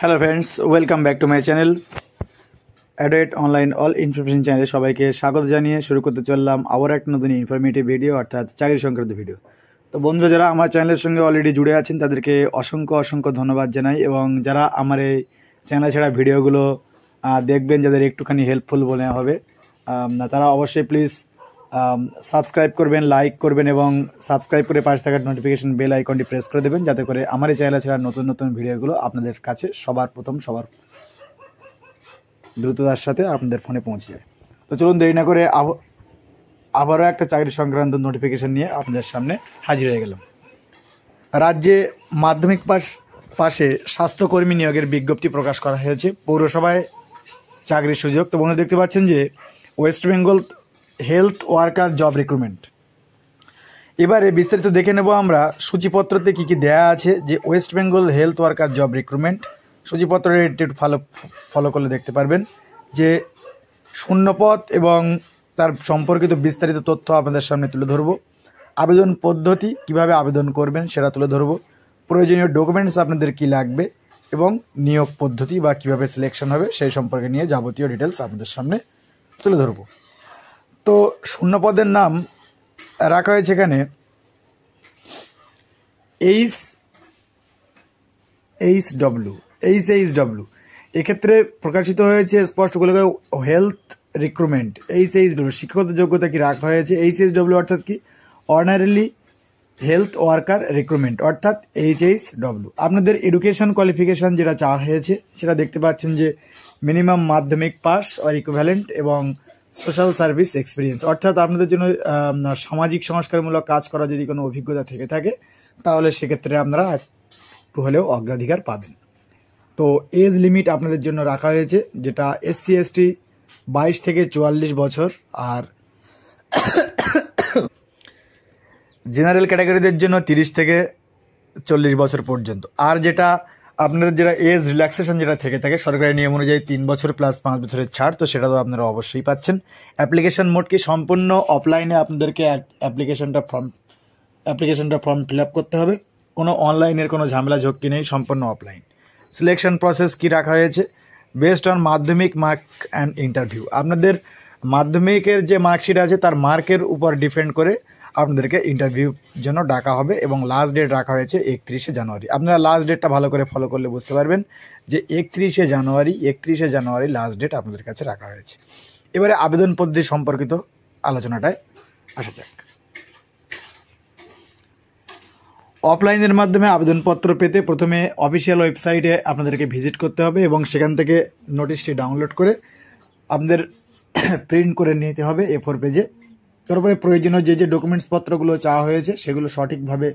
Hello friends, welcome back to my channel অ্যাডেট online all information চ্যানেলে সবাইকে স্বাগত জানিয়ে শুরু করতে চললাম আবার একটা নতুন ইনফরমেটিভ ভিডিও অর্থাৎ চাকরি সংক্রান্ত ভিডিও। তো বন্ধুরা, যারা আমার চ্যানেলের সঙ্গে অলরেডি জুড়ে আছেন তাদেরকে অসংখ্য ধন্যবাদ জানাই, এবং যারা আমার এই চ্যানেল ছাড়া ভিডিওগুলো দেখবেন, যাদের একটুখানি হেল্পফুল বলে হবে, তারা অবশ্যই প্লিজ সাবস্ক্রাইব করবেন, লাইক করবেন এবং সাবস্ক্রাইব করে পাশে থাকা নোটিফিকেশন বেল আইকনটি প্রেস করে দেবেন, যাতে করে আমার এই চ্যানেলে ছাড়া নতুন ভিডিওগুলো আপনাদের কাছে সবার দ্রুততার সাথে আপনাদের ফোনে পৌঁছে যায়। তো চলুন দেরি না করে আবারও একটা চাকরি সংক্রান্ত নোটিফিকেশন নিয়ে আপনাদের সামনে হাজির হয়ে গেলাম। রাজ্যে মাধ্যমিক পাশে স্বাস্থ্যকর্মী নিয়োগের বিজ্ঞপ্তি প্রকাশ করা হয়েছে। পৌরসভায় চাকরির সুযোগ। তো বন্ধু দেখতে পাচ্ছেন যে West Bengal health worker job recruitment. এবারে বিস্তারিত দেখে নেব আমরা সূচিপত্রতে কী দেয়া আছে। যে West Bengal health worker job recruitment সূচিপত্রের একটু ফলো করলে দেখতে পারবেন যে শূন্যপদ এবং তার সম্পর্কিত বিস্তারিত তথ্য আপনাদের সামনে তুলে ধরব। আবেদন পদ্ধতি, কিভাবে আবেদন করবেন সেটা তুলে ধরব। প্রয়োজনীয় ডকুমেন্টস আপনাদের কি লাগবে এবং নিয়োগ পদ্ধতি বা কিভাবে সিলেকশন হবে সেই সম্পর্কে নিয়ে যাবতীয় ডিটেলস আপনাদের সামনে তুলে ধরব। তো শূন্যপদের নাম রাখা হয়েছে এখানে এইচডব্লিউ। এক্ষেত্রে প্রকাশিত হয়েছে স্পষ্ট করে হেলথ রিক্রুটমেন্ট এইচডব্লিউ। শিক্ষাগত যোগ্যতা কি রাখা হয়েছে এইচডব্লিউ অর্থাৎ কি অনারেলি হেলথ ওয়ার্কার রিক্রুটমেন্ট অর্থাৎ এইচডব্লিউ। আপনাদের এডুকেশন কোয়ালিফিকেশান যেটা চাওয়া হয়েছে সেটা দেখতে পাচ্ছেন যে মিনিমাম মাধ্যমিক পাস অর ইকুইভ্যালেন্ট এবং সোশ্যাল সার্ভিস এক্সপিরিয়েন্স, অর্থাৎ আপনাদের জন্য সামাজিক সংস্কারমূলক কাজ করার যদি কোনো অভিজ্ঞতা থেকে থাকে তাহলে সেক্ষেত্রে আপনারা একটু হলেও অগ্রাধিকার পাবেন। তো এজ লিমিট আপনাদের জন্য রাখা হয়েছে যেটা SC ST 22 থেকে 44 বছর, আর জেনারেল ক্যাটাগরিদের জন্য 30 থেকে 40 বছর পর্যন্ত। আর যেটা আপনাদের যেটা এজ রিল্যাক্সেশন যেটা থেকে থাকে সরকারি নিয়ম অনুযায়ী 3 বছর প্লাস 5 বছরের ছাড়, তো সেটা তো আপনারা অবশ্যই পাচ্ছেন। অ্যাপ্লিকেশন মোড কি সম্পূর্ণ অফলাইনে আপনাদেরকে অ্যাপ্লিকেশনটা ফর্ম ফিল আপ করতে হবে। কোনো অনলাইনের কোনো ঝামেলা ঝক্কি নেই, সম্পূর্ণ অফলাইন। সিলেকশন প্রসেস কি রাখা হয়েছে বেসড অন মাধ্যমিক মার্ক অ্যান্ড ইন্টারভিউ। আপনাদের মাধ্যমিকের যে মার্কশিট আছে তার মার্কের উপর ডিপেন্ড করে আপনাদেরকে ইন্টারভিউর জন্য ডাকা হবে, এবং লাস্ট ডেট রাখা হয়েছে 31শে জানুয়ারি। আপনারা লাস্ট ডেটটা ভালো করে ফলো করলে বুঝতে পারবেন যে 31শে জানুয়ারি লাস্ট ডেট আপনাদের কাছে রাখা হয়েছে। এবারে আবেদন পদ্ধতি সম্পর্কিত আলোচনাটায় আসা যাক। অফলাইনের মাধ্যমে আবেদনপত্র পেতে প্রথমে অফিসিয়াল ওয়েবসাইটে আপনাদেরকে ভিজিট করতে হবে এবং সেখান থেকে নোটিশটি ডাউনলোড করে আপনাদের প্রিন্ট করে নিতে হবে A4 পেজে। তারপরে প্রয়োজনীয় যে ডকুমেন্টসপত্রগুলো চাওয়া হয়েছে সেগুলো সঠিকভাবে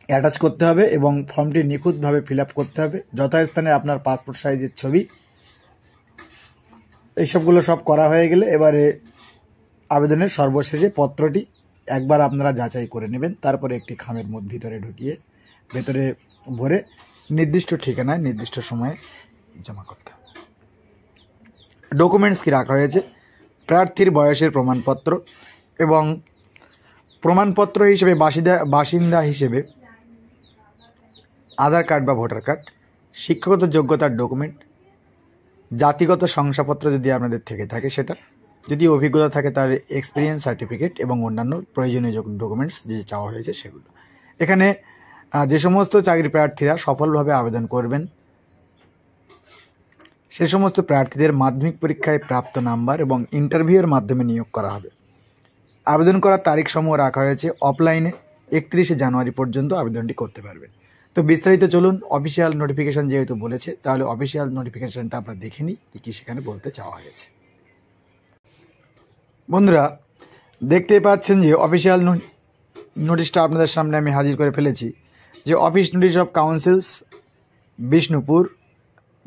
অ্যাটাচ করতে হবে এবং ফর্মটি নিখুঁতভাবে ফিল আপ করতে হবে। যথাস্থানে আপনার পাসপোর্ট সাইজের ছবি, এইসবগুলো সব করা হয়ে গেলে এবারে আবেদনের সর্বশেষে পত্রটি একবার আপনারা যাচাই করে নেবেন। তারপরে একটি খামের ভিতরে ঢুকিয়ে ভেতরে ভরে নির্দিষ্ট ঠিকানায় নির্দিষ্ট সময়ে জমা করতে হবে। ডকুমেন্টস কি রাখা হয়েছে প্রার্থীর বয়সের প্রমাণপত্র এবং প্রমাণপত্র হিসেবে বাসিন্দা হিসেবে আধার কার্ড বা ভোটার কার্ড, শিক্ষাগত যোগ্যতার ডকুমেন্ট, জাতিগত শংসাপত্র যদি আপনাদের থেকে থাকে সেটা, যদি অভিজ্ঞতা থাকে তার এক্সপিরিয়েন্স সার্টিফিকেট এবং অন্যান্য প্রয়োজনীয় ডকুমেন্টস যে চাওয়া হয়েছে সেগুলো। এখানে যে সমস্ত চাকরি প্রার্থীরা সফলভাবে আবেদন করবেন সে সমস্ত প্রার্থীদের মাধ্যমিক পরীক্ষায় প্রাপ্ত নাম্বার এবং ইন্টারভিউয়ের মাধ্যমে নিয়োগ করা হবে। আবেদন করার তারিখ সমূহ রাখা হয়েছে অফলাইনে 31শে জানুয়ারি পর্যন্ত আবেদনটি করতে পারবেন। তো বিস্তারিত চলুন, অফিসিয়াল নোটিফিকেশান যেহেতু বলেছে তাহলে অফিসিয়াল নোটিফিকেশানটা আমরা দেখে নিই কী সেখানে বলতে চাওয়া হয়েছে। বন্ধুরা দেখতেই পাচ্ছেন যে অফিসিয়াল নোটিশটা আপনাদের সামনে আমি হাজির করে ফেলেছি, যে office notice of council's Bishnupur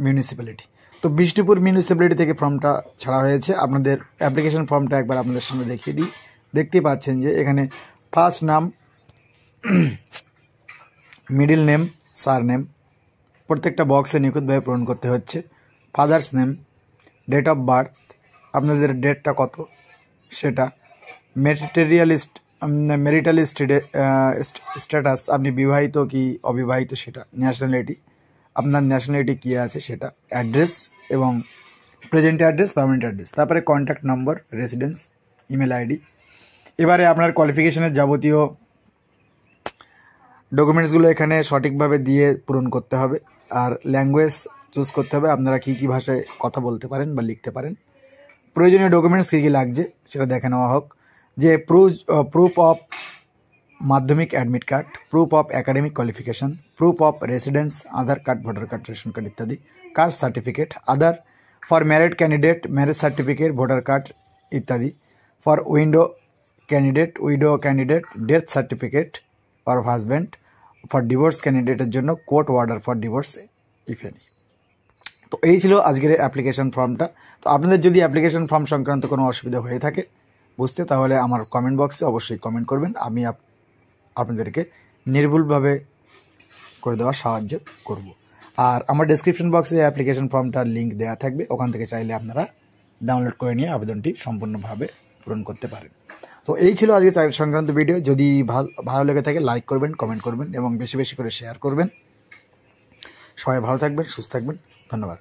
municipality. তো বিষ্ণুপুর মিউনিসিপ্যালিটি থেকে ফর্মটা ছাড়া হয়েছে। আপনাদের অ্যাপ্লিকেশন ফর্মটা একবার আপনাদের সামনে দেখিয়ে দিই। দেখতেই পাচ্ছেন যে এখানে ফার্স্ট নাম, মিডিল নেম, সার নেম প্রত্যেকটা বক্সে নিখুঁতভাবে পূরণ করতে হচ্ছে। Father's name, date of birth, আপনাদের ডেটটা কত সেটা, মেরিটাল স্ট্যাটাস, আপনি বিবাহিত কি অবিবাহিত সেটা, ন্যাশনালিটি, আপনার ন্যাশনালিটি কী আছে সেটা, অ্যাড্রেস এবং প্রেজেন্ট অ্যাড্রেস, পার্মানেন্ট অ্যাড্রেস, তারপরে contact number, residence, email ID. এবারে আপনার কোয়ালিফিকেশনের যাবতীয় ডকুমেন্টসগুলো এখানে সঠিকভাবে দিয়ে পূরণ করতে হবে। আর ল্যাঙ্গুয়েজ চুজ করতে হবে, আপনারা কী কী ভাষায় কথা বলতে পারেন বা লিখতে পারেন। প্রয়োজনীয় ডকুমেন্টস কী কী লাগছে সেটা দেখে নেওয়া হোক, যে proof of Madhyamik admit card, proof of academic qualification, proof of residence, Aadhaar card, voter card, ration card ইত্যাদি, caste certificate, other for married candidate marriage certificate, voter card ইত্যাদি, for widow candidate death certificate or husband, for divorce ক্যান্ডিডেটের জন্য court order for divorce if any. তো এই ছিল আজকের application ফর্মটা। তো আপনাদের যদি অ্যাপ্লিকেশন ফর্ম সংক্রান্ত কোনো অসুবিধা হয়ে থাকে বুঝতে, তাহলে আমার কমেন্ট বক্সে অবশ্যই কমেন্ট করবেন, আমি আপনাদেরকে নির্ভুলভাবে করে দেওয়ার সাহায্য করব। আর আমার ডেসক্রিপশন বক্সে অ্যাপ্লিকেশন ফর্মটার লিঙ্ক দেওয়া থাকবে, ওখান থেকে চাইলে আপনারা ডাউনলোড করে নিয়ে আবেদনটি সম্পূর্ণভাবে পূরণ করতে পারেন। তো এই ছিল আজকে চাকরি সংক্রান্ত ভিডিও। যদি ভালো লেগে থাকে লাইক করবেন, কমেন্ট করবেন এবং বেশি বেশি করে শেয়ার করবেন। সবাই ভালো থাকবেন, সুস্থ থাকবেন, ধন্যবাদ।